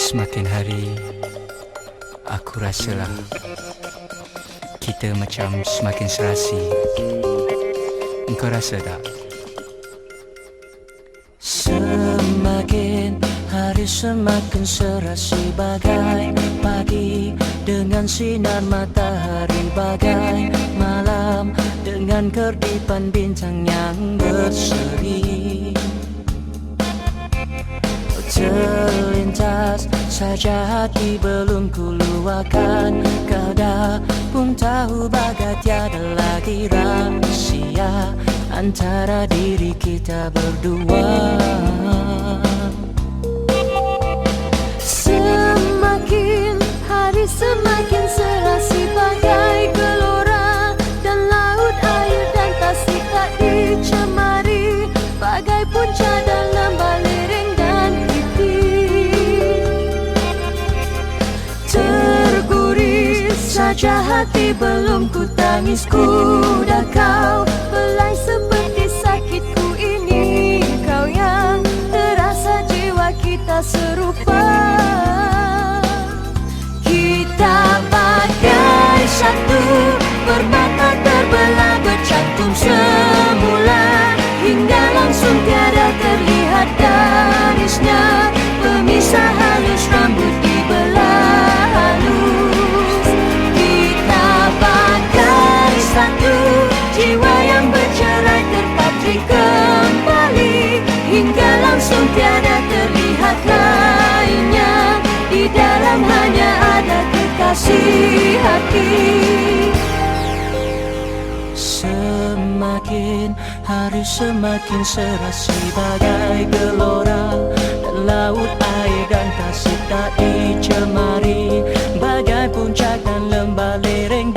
Semakin hari aku rasalah kita macam semakin serasi. Engkau rasa tak? Semakin hari semakin serasi, bagai pagi dengan sinar matahari, bagai malam dengan kerdipan bintang yang berseri. Terlintas saja hati belum ku luahkan, kau dah pun tahu bagai tiada lagi rahasia antara diri kita berdua. Semakin hari semakin serasi, bagai gelora dan laut air dan tasik tak dicemari, bagai puncak dan lembah lereng dan terguris saja hati belum ku tangis, ku dah kau belai seperti sakitku ini. Kau yang terasa jiwa kita serupa, kita bagai satu, bermata terbelah bercantum semula, hingga langsung tiada terlihat garisnya, pemisah halus rambut dibelah halus. Kita bagai satu, jiwa yang bercerai terpatri kembali, hingga langsung tiada terlihat lainnya, di dalam hanya ada kekasih hati. Semakin hari semakin serasi, bagai gelora dan laut air dan tasik tak dicemari, bagai puncak dan lembah lereng